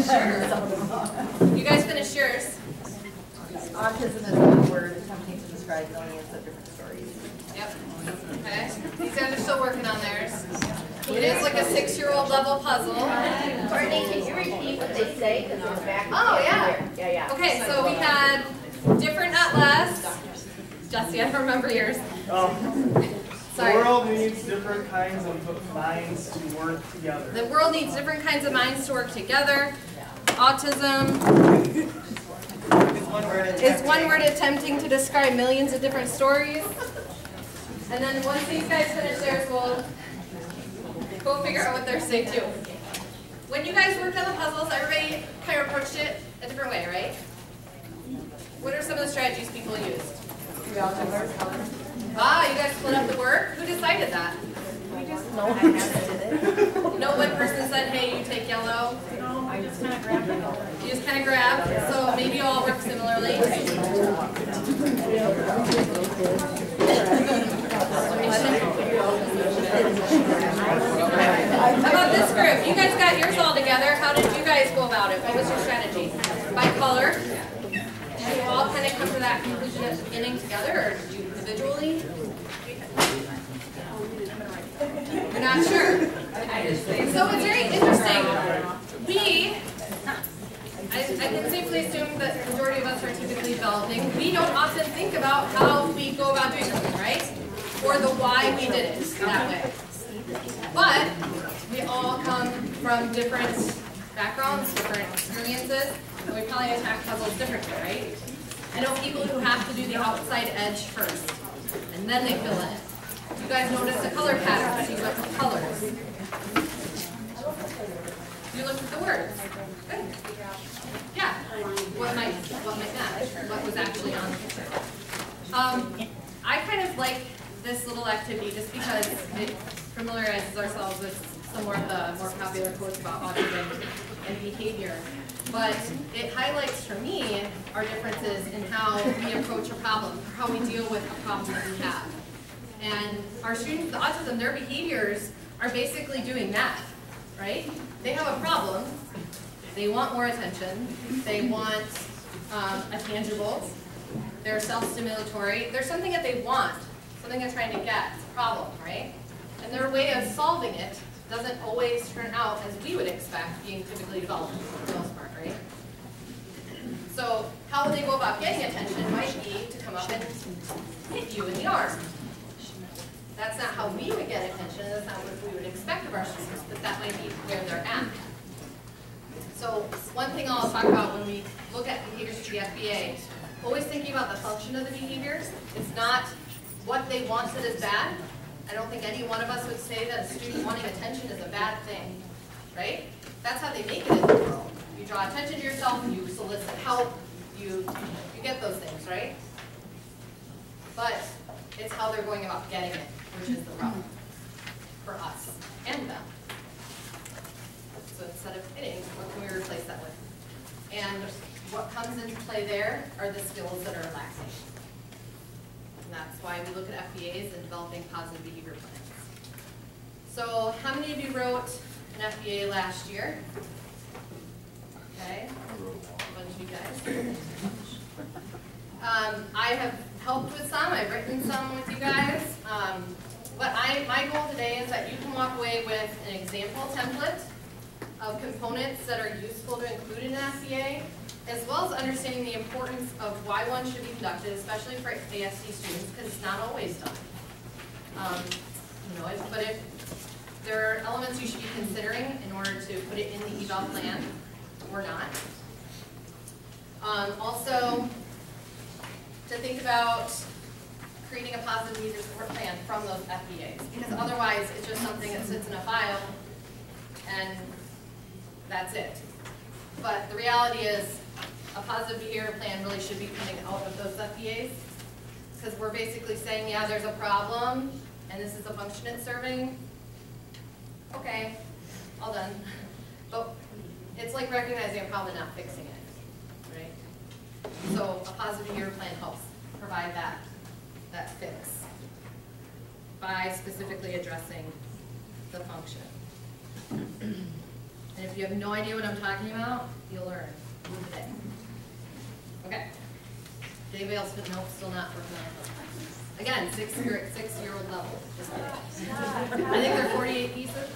Sure. You guys finished yours. Autism is one word attempting to describe millions of different stories. Yep. Okay. These guys are still working on theirs. It is like a 6-year-old level puzzle. Courtney, can you repeat what they say? Because it's back. Oh, yeah. Yeah. Okay, so we had different, not less. Jesse, I don't remember yours. Sorry. The world needs different kinds of minds to work together. The world needs different kinds of minds to work together. Autism is one word attempting to describe millions of different stories. And then once these guys finish theirs, we'll go figure out what they're saying too. When you guys worked on the puzzles, everybody kind of approached it a different way, right? What are some of the strategies people used? We all have our colors. Ah, you guys split up the work? Who decided that? We just know I did it. No one person said, hey, you take yellow? No, I just kind of grabbed it. You just kind of grab, so maybe you all work similarly. How about this group? You guys got yours all together. How did you guys go about it? What was your strategy? By color? Did you all kind of come to that conclusion at the beginning together, or did you individually? You're not sure? So it's very interesting. I can safely assume that the majority of us are typically developing. We don't often think about how we go about doing something, right? Or the why we did it that way. But we all come from different backgrounds, different experiences, and we probably attack puzzles differently, right? I know people who have to do the outside edge first, and then they fill in it. You guys notice the color pattern, so you went with colors. You looked at the words. Good. Yeah. What might match? What was actually on the picture? I kind of like this little activity just because it familiarizes ourselves with some more of the more popular quotes about autism and behavior. But it highlights for me our differences in how we approach a problem, or how we deal with a problem that we have. And our students with autism, their behaviors are basically doing that, right? They have a problem, they want more attention, they want a tangible, they're self-stimulatory, there's something that they want, something they're trying to get, it's a problem, right? And their way of solving it doesn't always turn out as we would expect, being typically developed for the most part, right? So how they go about getting attention might be to come up and hit you in the arm. That's not how we would get attention, that's not what we would expect of our students, but that might be where they're at. So one thing I'll talk about when we look at behaviors for the FBA, always thinking about the function of the behaviors. It's not what they want that is bad. I don't think any one of us would say that a student wanting attention is a bad thing, right? That's how they make it in the world. You draw attention to yourself, you solicit help, you get those things, right? But it's how they're going about getting it, which is the problem for us and them. So instead of hitting, what can we replace that with? And what comes into play there are the skills that are lacking. And that's why we look at FBAs and developing positive behavior plans. So how many of you wrote an FBA last year? Okay, a bunch of you guys. I have helped with some, I've written some with you guys. But my goal today is that you can walk away with an example template of components that are useful to include in an FBA, as well as understanding the importance of why one should be conducted, especially for ASD students, because it's not always done. But if there are elements you should be considering in order to put it in the eval plan or not. Also, to think about creating a positive behavior support plan from those FBAs, because otherwise it's just something that sits in a file and that's it. But the reality is a positive behavior plan really should be coming out of those FBAs, because we're basically saying, yeah, there's a problem and this is the function it's serving. Okay, all done. But it's like recognizing a problem and not fixing it, right? So a positive behavior plan helps provide that fix by specifically addressing the function. And if you have no idea what I'm talking about, you'll learn today. Okay. Did anybody else fit? Nope, still not working on it. Again, six-year-old level. Just kidding. I think they're 48 pieces.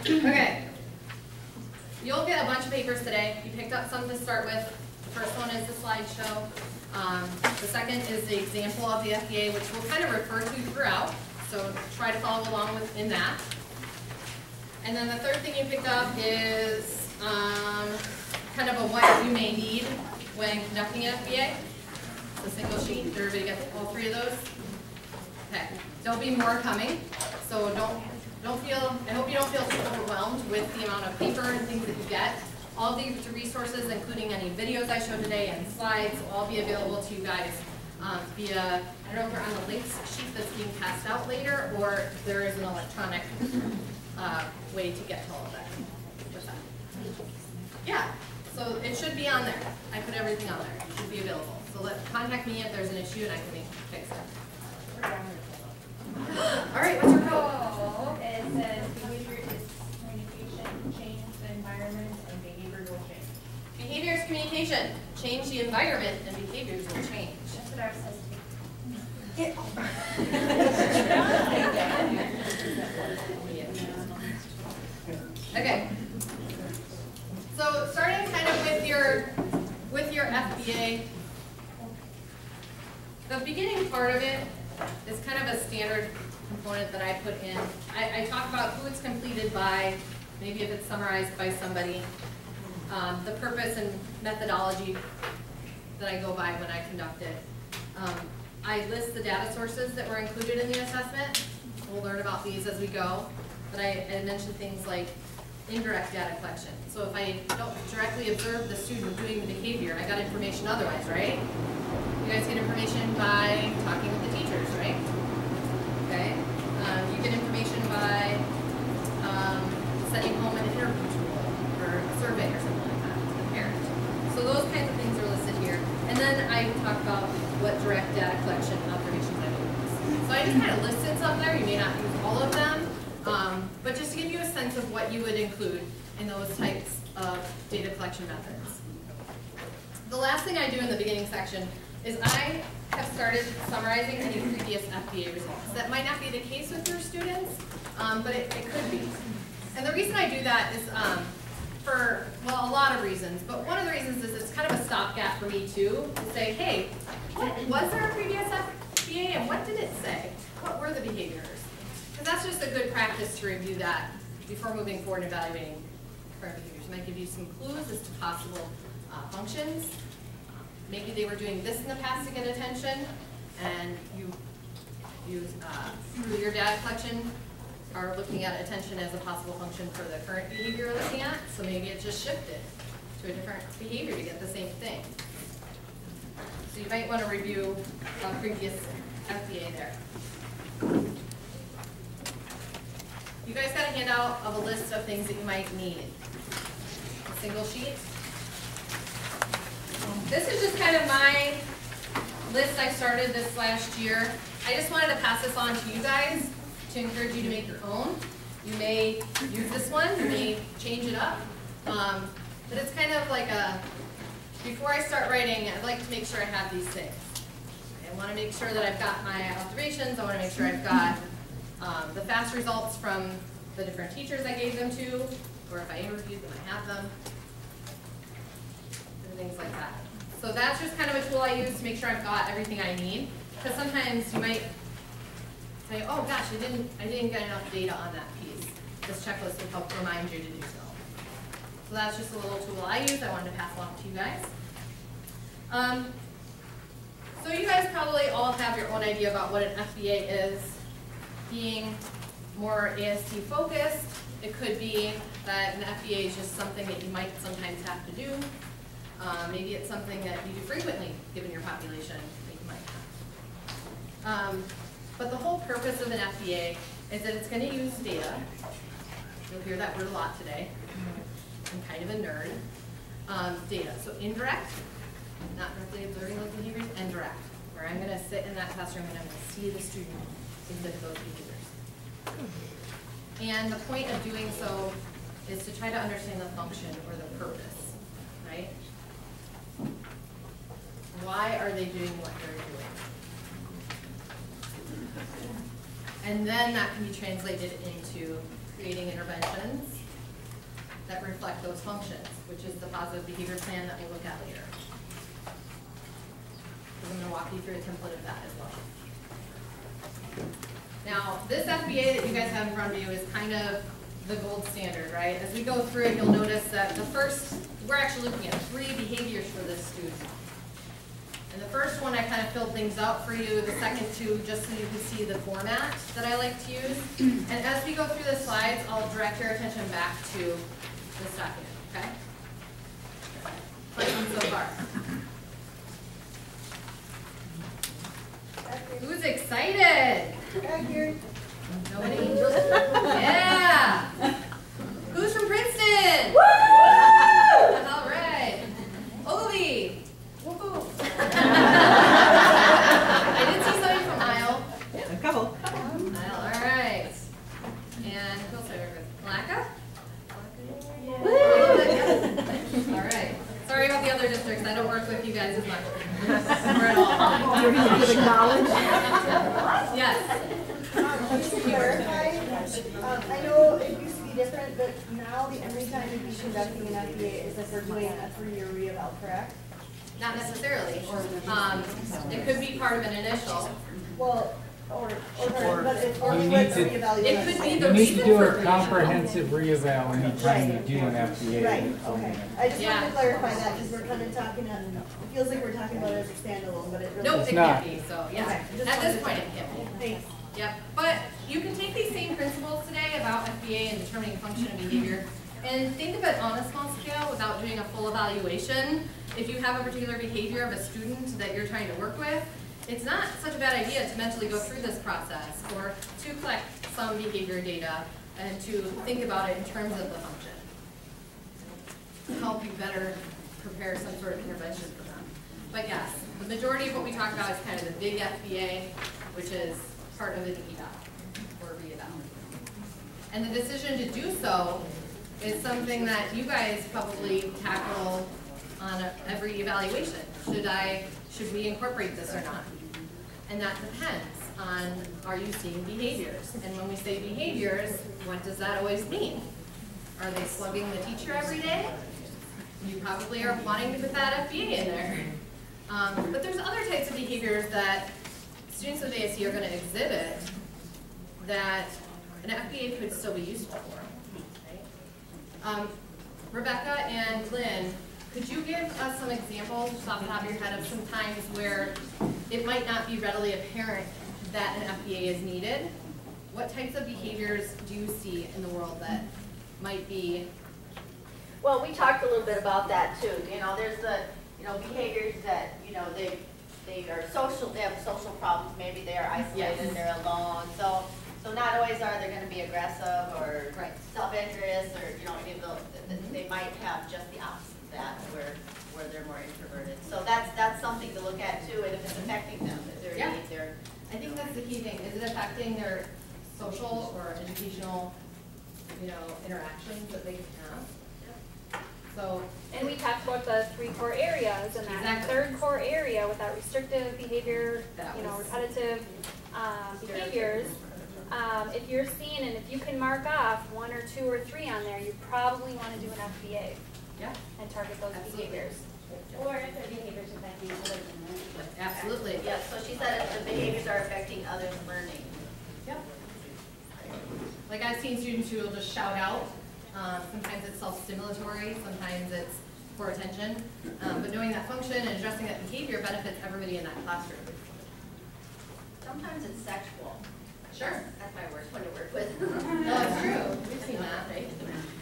Okay. You'll get a bunch of papers today. You picked up some to start with. The first one is the slideshow. The second is the example of the FBA, which we'll kind of refer to throughout. So try to follow along in that. And then the third thing you picked up is kind of a what you may need when conducting an FBA. It's a single sheet. Did everybody get all three of those? Okay. There'll be more coming, so don't feel. I hope you don't feel too overwhelmed with the amount of paper and things that you get. All of these resources, including any videos I showed today and slides, will all be available to you guys via, I don't know if they're on the links sheet that's being passed out later, or there is an electronic way to get to all of that. With that. Yeah, so it should be on there. I put everything on there. It should be available. So contact me if there's an issue and I can fix it. All right, what's your goal? It says behavior is communication, change the environment, and behavior will change. Behavior is communication. Change the environment and behaviors will change. That's what ours says. Okay. So starting kind of with your FBA, the beginning part of it is kind of a standard component that I put in. I talk about who it's completed by, maybe if it's summarized by somebody, the purpose and methodology that I go by when I conduct it. I list the data sources that were included in the assessment. We'll learn about these as we go. But I mentioned things like indirect data collection. So if I don't directly observe the student doing the behavior, I got information otherwise, right? You guys get information by talking with the teachers, right? Okay. You get information by sending home an interview tool or a survey or something like that to the parent. So those kinds of things are listed here. And then I talk about what direct data collection observations I use. So I just kind of listed some there. You may not use all of them, but just to give you a sense of what you would include in those types of data collection methods. The last thing I do in the beginning section is I have started summarizing any previous FBA results. That might not be the case with your students, but it could be. And the reason I do that is for, well, a lot of reasons, but one of the reasons is it's kind of a stopgap for me too, to say, hey, what was our previous FBA and what did it say? What were the behaviors? Because that's just a good practice to review that before moving forward and evaluating current behaviors. It might give you some clues as to possible functions. Maybe they were doing this in the past to get attention, and you through your data collection are looking at attention as a possible function for the current behavior you're looking at, so maybe it just shifted to a different behavior to get the same thing. So you might want to review a previous FBA there. You guys got a handout of a list of things that you might need. A single sheet. This is just kind of my list I started this last year. I just wanted to pass this on to you guys to encourage you to make your own. You may use this one, you may change it up. But it's kind of like a, before I start writing, I'd like to make sure I have these things. I want to make sure that I've got my observations, I want to make sure I've got the fast results from the different teachers I gave them to, or if I interviewed them, I have them, and things like that. So that's just kind of a tool I use to make sure I've got everything I need. Because sometimes you might say, oh gosh, I didn't get enough data on that piece. This checklist will help remind you to do so. So that's just a little tool I use. I wanted to pass along to you guys. So you guys probably all have your own idea about what an FBA is. Being more AST focused, it could be that an FBA is just something that you might sometimes have to do. Maybe it's something that you do frequently, given your population that you might have. But the whole purpose of an FBA is that it's going to use data. You'll hear that word a lot today. I'm kind of a nerd. Data. So indirect, not directly observing those behaviors, and direct, where I'm going to sit in that classroom and I'm going to see the student exhibit those behaviors. And the point of doing so is to try to understand the function or the purpose, right? Why are they doing what they're doing? And then that can be translated into creating interventions that reflect those functions, which is the positive behavior plan that we'll look at later. I'm going to walk you through a template of that as well. Now, this FBA that you guys have in front of you is kind of the gold standard, right? As we go through it, you'll notice that we're actually looking at 3 behaviors for this student. And the first one, I kind of filled things out for you. The second 2, just so you can see the format that I like to use. And as we go through the slides, I'll direct your attention back to this document, okay? Questions so far? Who's excited? Nobody? Yeah! Who's from Princeton? Woo! All right. Ogilvy. Woohoo. I did see somebody from Isle. A couple. Isle, all right. And who else did I work with? Malacca? All right. Sorry about the other districts. I don't work with you guys as much. We're at all. You're going to acknowledge? Yes. Just to clarify, I know it used to be different, but now the only time you'd be conducting an FBA is if we're doing a 3-year re-eval, correct? Not necessarily. It could be part of an initial. Well, but if You we need went to to- reevaluate. It could be the You need reason to do for a initial. comprehensive reeval anytime you do an FBA. Right, okay. I just Yeah. wanted to clarify that, because we're kind of talking, it feels like we're talking about it as a standalone, but it really. Nope, It's it not. can't be, so, yeah. Okay, just At this wanted point, to- it can't be. Thanks. Yep, but you can take these same principles today about FBA and determining function and behavior and think of it on a small scale without doing a full evaluation. If you have a particular behavior of a student that you're trying to work with, it's not such a bad idea to mentally go through this process or to collect some behavior data and to think about it in terms of the function. To help you better prepare some sort of intervention for them. But yes, the majority of what we talk about is kind of the big FBA, which is part of an eval or re-eval. And the decision to do so is something that you guys probably tackle on every evaluation. Should we incorporate this or not? And that depends on, are you seeing behaviors? And when we say behaviors, what does that always mean? Are they slugging the teacher every day? You probably are wanting to put that FBA in there. But there's other types of behaviors that students with ASD are going to exhibit that an FBA could still be useful for. Right? Rebecca and Lynn, could you give us some examples off the top of your head of some times where it might not be readily apparent that an FBA is needed? What types of behaviors do you see in the world that might be? Well, we talked a little bit about that too. You know, there's the, behaviors that, they are social, they have social problems, maybe they're isolated, Yes. they're alone. So not always are they going to be aggressive or Right. self-interest or, any of those. They might have just the opposite of that where they're more introverted. So that's something to look at too, and if it's affecting them, if they're, Yeah. they're I think that's the key thing. Is it affecting their social or educational, interactions that they can have? So, And we talked about the 3 core areas, and that Exactly. 3rd core area with that restrictive behavior, That was- repetitive behaviors. If you're seeing, and if you can mark off 1 or 2 or 3 on there, you probably want to do an FBA yeah, and target those Absolutely. behaviors. Or if the behaviors affecting others in learning. absolutely. yeah. So she said if the behaviors are affecting others' learning. Yep. Like I've seen students who will just shout out. Sometimes it's self-stimulatory, sometimes it's for attention. But knowing that function and addressing that behavior benefits everybody in that classroom. Sometimes it's sexual. Sure. That's my worst one to work with. No, it's true. We've seen that. Right?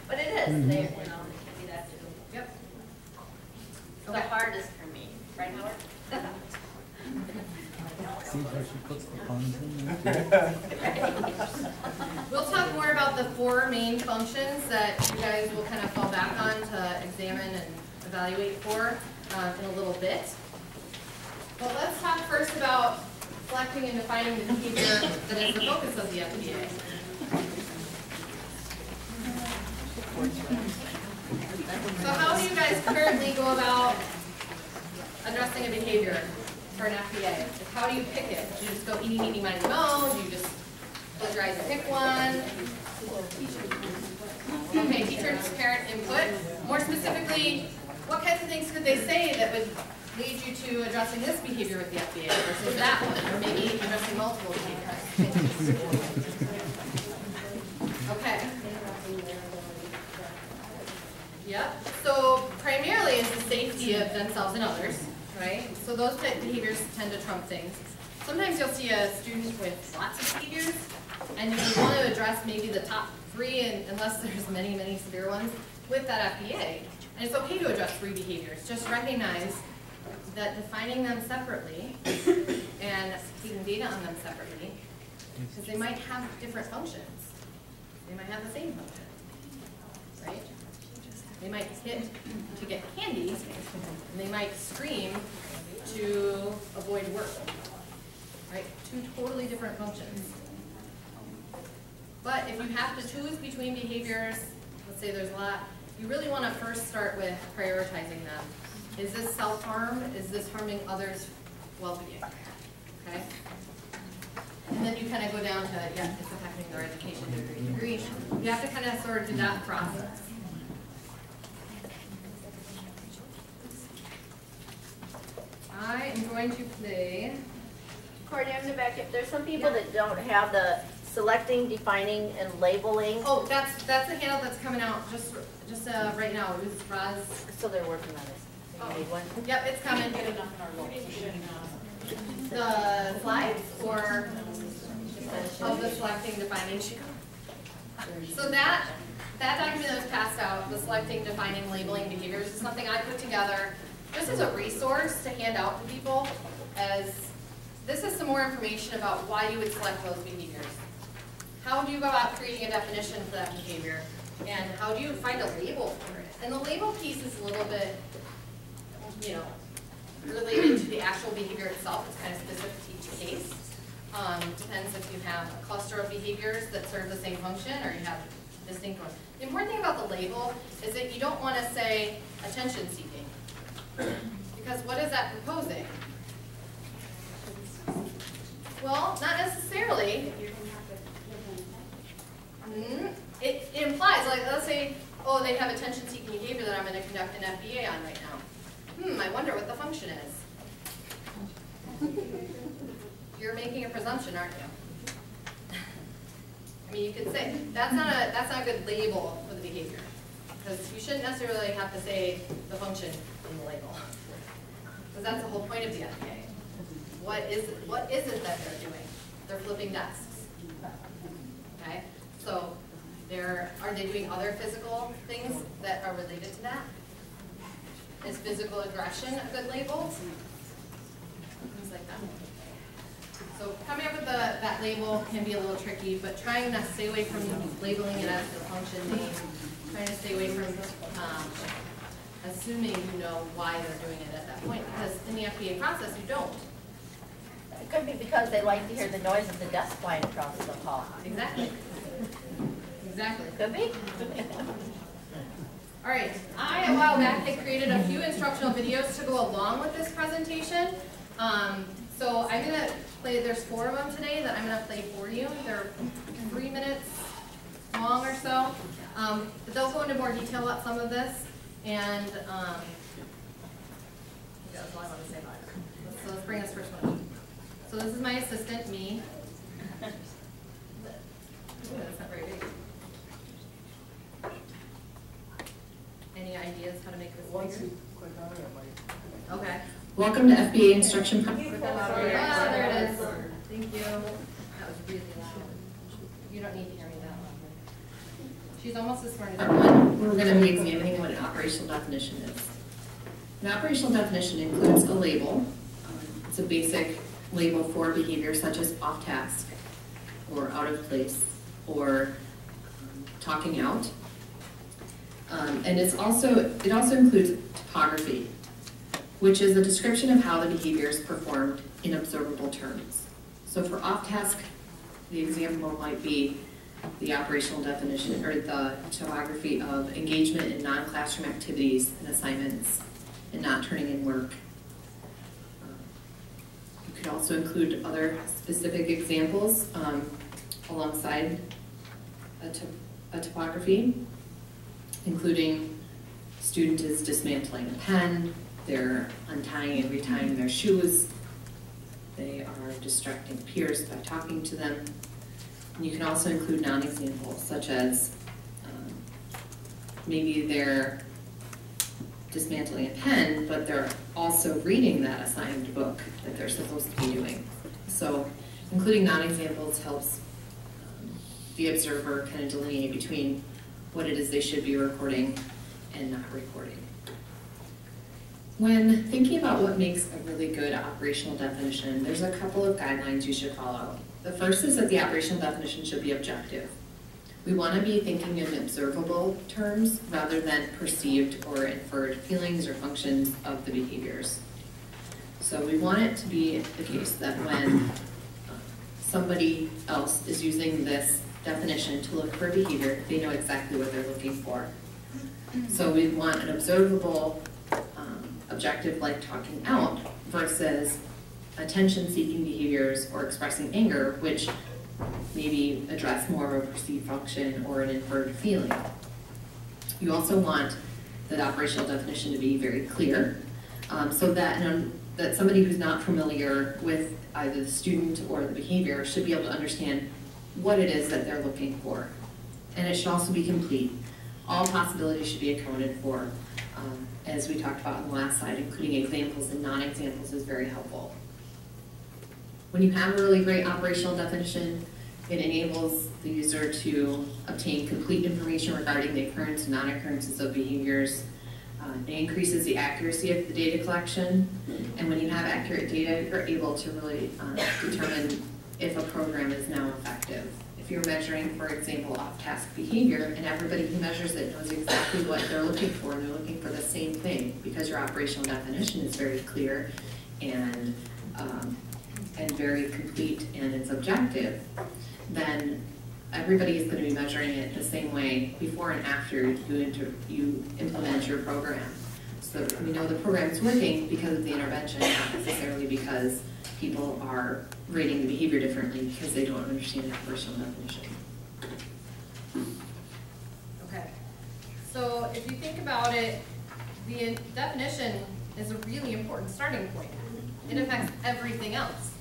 But it is. They, it can be that too. Yep. It's the hardest for me, right, Howard? See how she puts the puns in there? We'll talk more about the 4 main functions that you guys will kind of fall back on to examine and evaluate for in a little bit. But let's talk first about selecting and defining the behavior that is the focus of the FBA. So how do you guys currently go about addressing a behavior for an FBA? Like, how do you pick it? Do you just go eeny, meeny, miny, moe? Do you just close your eyes and pick one? Okay, teacher and parent input. More specifically, what kinds of things could they say that would lead you to addressing this behavior with the FBA versus that one, or maybe addressing multiple behaviors? Okay. Yep. So primarily it's the safety of themselves and others, right? So those type of behaviors tend to trump things. Sometimes you'll see a student with lots of behaviors, and you want to address maybe the top 3, and unless there's many, many severe ones, with that FBA. And it's okay to address 3 behaviors. Just recognize that defining them separately and taking data on them separately, because they might have different functions. They might have the same function, right? They might hit to get candy, and they might scream to avoid work, right? 2 totally different functions. But if you have to choose between behaviors, let's say there's a lot, you really want to first start with prioritizing them. Is this self-harm? Is this harming others' well-being? Okay? And then you kind of go down to, yeah, it's affecting their education to a great degree. You have to kind of sort of do that process. I am going to play. Courtney, I'm gonna back up. There's some people that don't have the selecting, defining, and labeling. Oh, that's a handout that's coming out just right now. It was Roz. So they're working on this. You need one? Yep, it's coming. The slides or the selecting, defining. So that document that was passed out, the selecting, defining, labeling behaviors, is something I put together just as a resource to hand out to people, as this is some more information about why you would select those behaviors. How do you go about creating a definition for that behavior? And how do you find a label for it? And the label piece is a little bit, related to the actual behavior itself. It's kind of specific to each case. Depends if you have a cluster of behaviors that serve the same function or you have distinct ones. The important thing about the label is that you don't want to say attention seeking. Because what is that proposing? Well, not necessarily. It implies, like, let's say, oh, they have attention-seeking behavior that I'm going to conduct an FBA on right now. I wonder what the function is. You're making a presumption, aren't you? I mean, you could say, that's not a good label for the behavior. Because you shouldn't necessarily have to say the function in the label. Because that's the whole point of the FBA. What is it that they're doing? They're flipping desks. Okay? So are they doing other physical things that are related to that? Is physical aggression a good label? Things like that. So coming up with that label can be a little tricky, but trying to stay away from labeling it as the function name, trying to stay away from assuming you know why they're doing it at that point, because in the FBA process you don't. It could be because they like to hear the noise of the desk flying across the hall. Exactly. Exactly. Could be. All right, a while back, had created a few instructional videos to go along with this presentation. So I'm going to play, there's 4 of them today that I'm going to play for you. They're 3 minutes long or so. But they'll go into more detail about some of this. And that's all I want to say about it. So let's bring this first one up. So this is my assistant, me. Ooh, that's not very big. Any ideas how to make this bigger? Okay. Welcome to FBA Instruction. There it is. Thank you. That was really loud. You don't need to hear me that loud. She's almost as smart as everyone. We're going to be examining what an operational definition is. An operational definition includes a label. It's a basic label for behavior such as off task or out of place or talking out. And it also includes topography, which is a description of how the behavior is performed in observable terms. So for off task, the example might be the operational definition, or the topography of engagement in non-classroom activities and assignments and not turning in work. You could also include other specific examples alongside a topography, including student is dismantling a pen, they're untying and retying their shoes, they are distracting peers by talking to them. And you can also include non-examples, such as maybe they're dismantling a pen, but they're also reading that assigned book that they're supposed to be doing. So including non-examples helps the observer kind of delineate between what it is they should be recording and not recording. When thinking about what makes a really good operational definition, there's a couple of guidelines you should follow. The first is that the operational definition should be objective. We want to be thinking in observable terms rather than perceived or inferred feelings or functions of the behaviors. So we want it to be the case that when somebody else is using this definition to look for behavior, they know exactly what they're looking for. So we want an observable objective like talking out versus attention-seeking behaviors or expressing anger, which maybe address more of a perceived function or an inferred feeling. You also want that operational definition to be very clear, so that that somebody who's not familiar with either the student or the behavior should be able to understand what it is that they're looking for. And it should also be complete. All possibilities should be accounted for. As we talked about on the last slide, including examples and non-examples is very helpful. When you have a really great operational definition, it enables the user to obtain complete information regarding the occurrence and non-occurrences of behaviors. It increases the accuracy of the data collection, and when you have accurate data, you're able to really determine if a program is now effective. If you're measuring, for example, off-task behavior, and everybody who measures it knows exactly what they're looking for, and they're looking for the same thing, because your operational definition is very clear and very complete and it's objective, then everybody is going to be measuring it the same way before and after you implement your program. So we know the program is working because of the intervention, not necessarily because people are rating the behavior differently because they don't understand the operational definition. Okay, so if you think about it, the definition is a really important starting point. It affects everything else.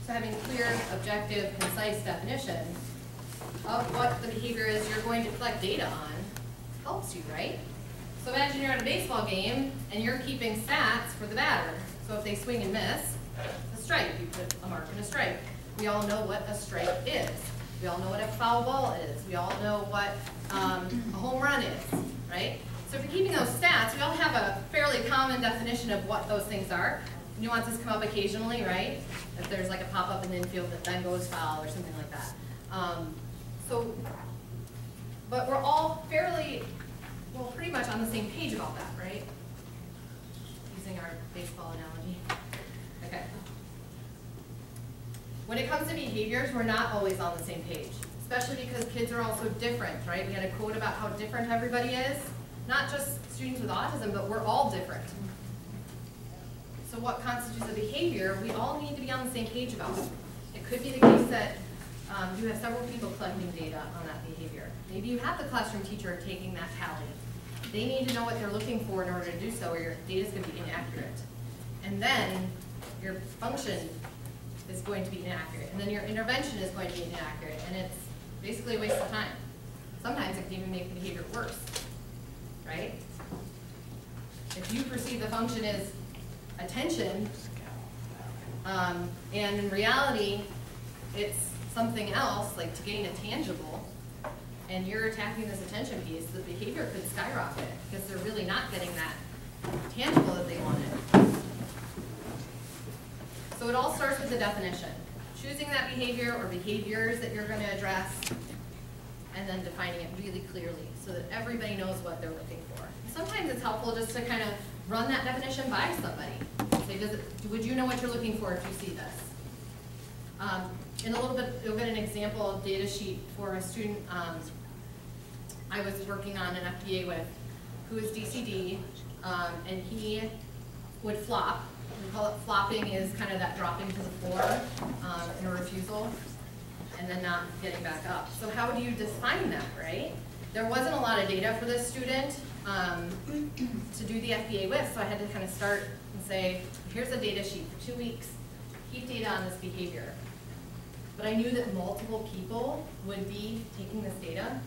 So having clear, objective, concise definition of what the behavior is you're going to collect data on helps you, right? So imagine you're at a baseball game and you're keeping stats for the batter. So if they swing and miss, a strike, you put a mark in a strike. We all know what a strike is. We all know what a foul ball is. We all know what a home run is, right? So if you're keeping those stats, we all have a fairly common definition of what those things are. Nuances come up occasionally, right? If there's like a pop-up in the infield that then goes foul or something like that. But we're all fairly, well, pretty much on the same page about that, right? Using our baseball analogy. Okay. When it comes to behaviors, we're not always on the same page, especially because kids are all so different, right? We had a quote about how different everybody is. Not just students with autism, but we're all different. So what constitutes a behavior, we all need to be on the same page about. It could be the case that you have several people collecting data on that behavior. Maybe you have the classroom teacher taking that tally. They need to know what they're looking for in order to do so, or your data is going to be inaccurate. And then your function is going to be inaccurate. And then your intervention is going to be inaccurate. And it's basically a waste of time. Sometimes it can even make the behavior worse, right? If you perceive the function as attention, and in reality, it's something else, like getting a tangible, and you're attacking this attention piece, the behavior could skyrocket because they're really not getting that tangible that they wanted. So it all starts with the definition. Choosing that behavior or behaviors that you're going to address, and then defining it really clearly so that everybody knows what they're looking for. Sometimes it's helpful just to kind of run that definition by somebody. Say, would you know what you're looking for if you see this? in a little bit, you'll get an example data sheet for a student I was working on an FBA with, who is DCD, and he would flop. We call it flopping, is kind of that dropping to the floor in a refusal, and then not getting back up. So how do you define that, right? There wasn't a lot of data for this student to do the FBA with, so I had to kind of start and say, here's a data sheet for 2 weeks, keep data on this behavior. But I knew that multiple people would be taking this data.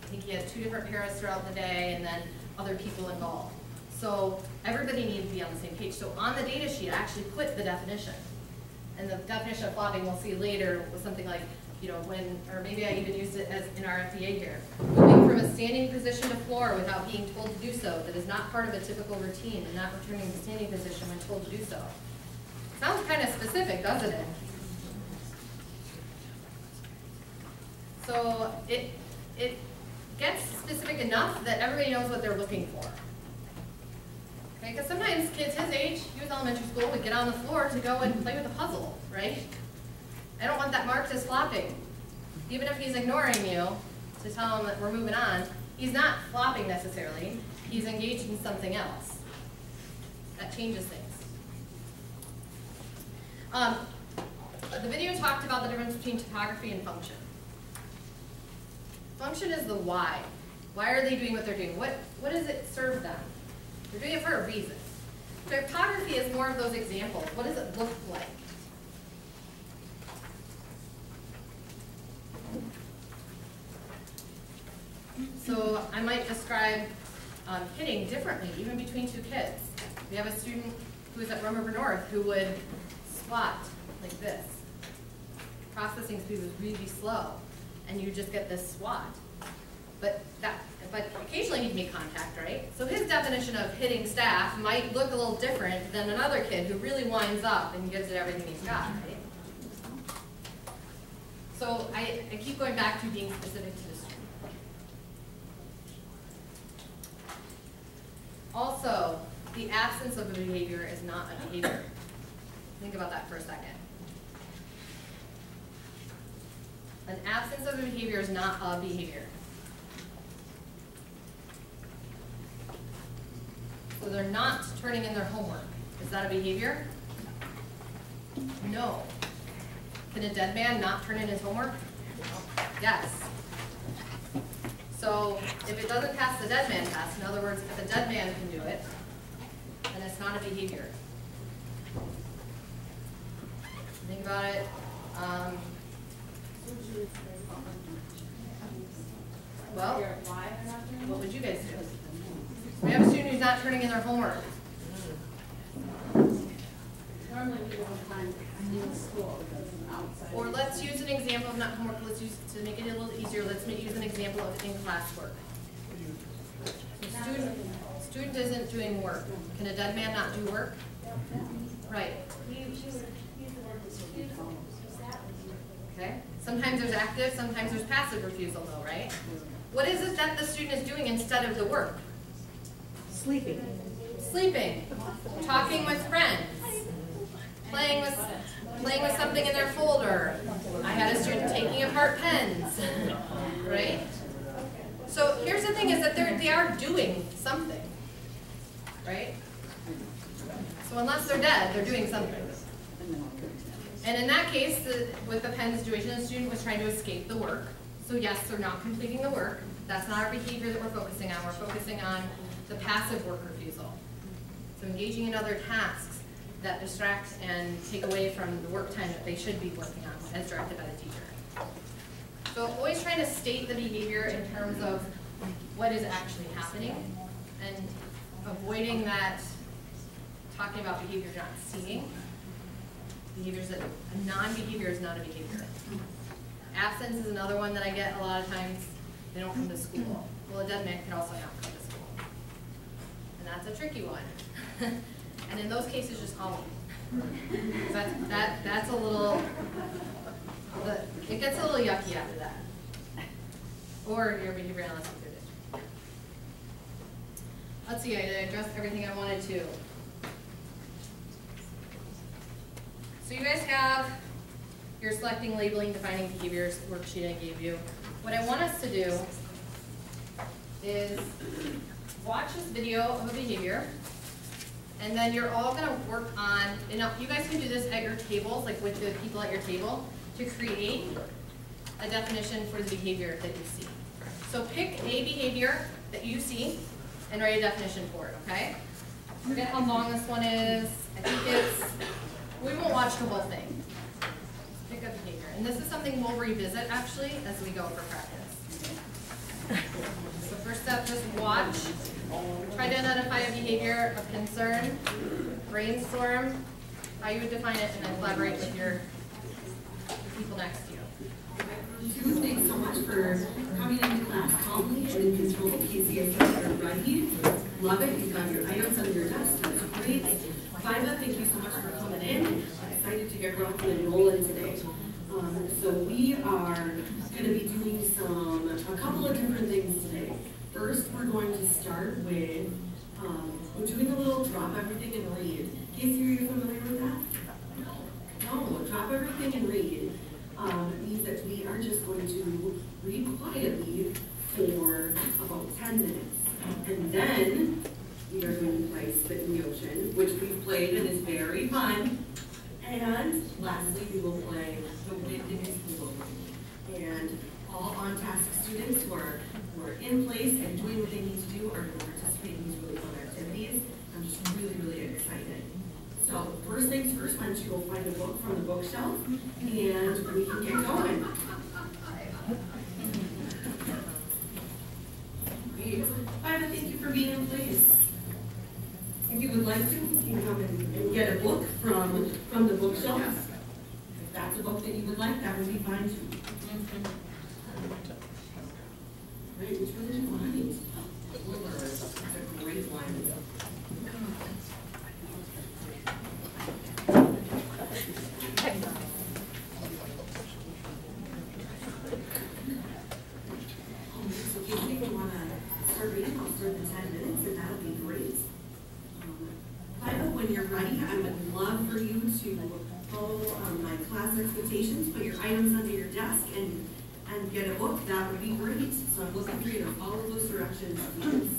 I think he had 2 different paras throughout the day, and then other people involved. So everybody needed to be on the same page. So on the data sheet, I actually put the definition. And the definition of flopping, we'll see later, was something like, you know, when, or maybe I even used it as in our FBA here, moving from a standing position to floor without being told to do so, that is not part of a typical routine, and not returning to standing position when told to do so. Sounds kind of specific, doesn't it? So it gets specific enough that everybody knows what they're looking for. Okay, because sometimes kids his age, he was elementary school, would get on the floor to go and play with a puzzle, right? I don't want that marked as flopping. Even if he's ignoring you to tell him that we're moving on, he's not flopping necessarily. He's engaged in something else. That changes things. The video talked about the difference between topography and function. Function is the why. Why are they doing what they're doing? What does it serve them? They're doing it for a reason. Topography is more of those examples. What does it look like? So I might describe hitting differently, even between 2 kids. We have a student who is at Rum River North who would squat like this. Processing speed was really slow, and you just get this swat. But occasionally he'd make contact, right? So his definition of hitting staff might look a little different than another kid who really winds up and gives it everything he's got, right? So I keep going back to being specific to the student. Also, the absence of a behavior is not a behavior. Think about that for a second. An absence of a behavior is not a behavior. So they're not turning in their homework. Is that a behavior? No. Can a dead man not turn in his homework? Yes. So if it doesn't pass the dead man test, in other words, if a dead man can do it, then it's not a behavior. Think about it. Well, what would you guys do? We have a student who's not turning in their homework. Normally we don't find in school because it's outside. Or let's use an example of not homework. Let's use, to make it a little easier, let's use an example of in-class work. Student isn't doing work. Can a dead man not do work? Right. Okay. Sometimes there's active, sometimes there's passive refusal though, right? What is it that the student is doing instead of the work? Sleeping. Sleeping, talking with friends, playing with something in their folder. I had a student taking apart pens, right? So here's the thing is that they are doing something, right? So unless they're dead, they're doing something. And in that case, with the pen situation, the student was trying to escape the work. So yes, they're not completing the work. That's not our behavior that we're focusing on. We're focusing on the passive work refusal. So engaging in other tasks that distract and take away from the work time that they should be working on as directed by the teacher. So always trying to state the behavior in terms of what is actually happening and avoiding that talking about behaviors you're not seeing. Behaviors that a non-behavior is not a behavior. Absence is another one that I get a lot of times. They don't come to school. Well, a dead man can also not come to school. And that's a tricky one. And in those cases, just call them. That's a little, it gets a little yucky after that. Or your behavior analysis included. Let's see, I addressed everything I wanted to. So you guys have You're selecting, labeling, defining behaviors, worksheet I gave you. What I want us to do is watch this video of a behavior, and then you're all gonna work on, you know, you guys can do this at your tables, like with the people at your table, to create a definition for the behavior that you see. So pick a behavior that you see and write a definition for it, okay? Forget how long this one is. I think it's, we won't watch the whole thing. Pick a behavior. And this is something we'll revisit actually as we go for practice. So first step, just watch. Try to identify a behavior of concern. Brainstorm how you would define it, and then collaborate with your people next to you. Thanks so much for coming into class calmly and in control. Casey, I said you're ready. Love it. You've got your items on your desk. That's great. Fiva, thank you so much for coming in. I'm excited to get rocking and rolling today. So we are going to be doing a couple of different things today. First, we're going to start with, we're doing a little drop everything and read. Casey, are you familiar with that? No, drop everything and read. Means that we are just going to read quietly for about 10 minutes. And then we are going to play Spit in the Ocean, which we've played and is very fun. And lastly, we will play The Wind in His Blue. And all on-task students who are in place and doing what they need to do are going to participate in these really fun activities. I'm just really, really excited. So first things first, why don't you go find a book from the bookshelf and we can get going. Great. Fiva, thank you for being in place. If you would like to, you can come and get a book from the bookshelf. If that's a book that you would like, that would be fine too. Right, which one did you find? That's a great one. Expectations, put your items under your desk and get a book, that would be great. So I'm looking for you to follow those directions, please.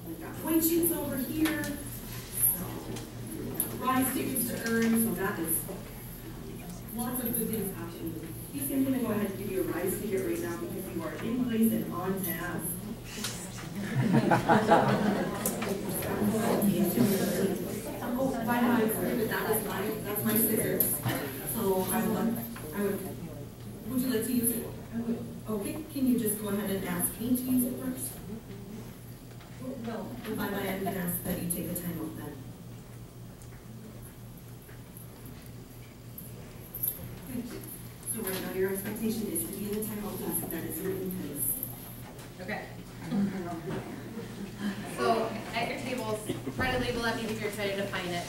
We've got point sheets over here. Rise tickets to earn, so that is lots of good things happening. I'm going to go ahead and give you a rise ticket right now because you are in place and on task. Oh, by the way, that's my scissors. So would you like to use it? I would. Okay, can you just go ahead and ask me to use it first? No. And by my end, ask that you take a time off then. Good. So right now your expectation is to be in the timeout class, that is your in place. Okay. So at your tables, try to label that behavior, try to define it.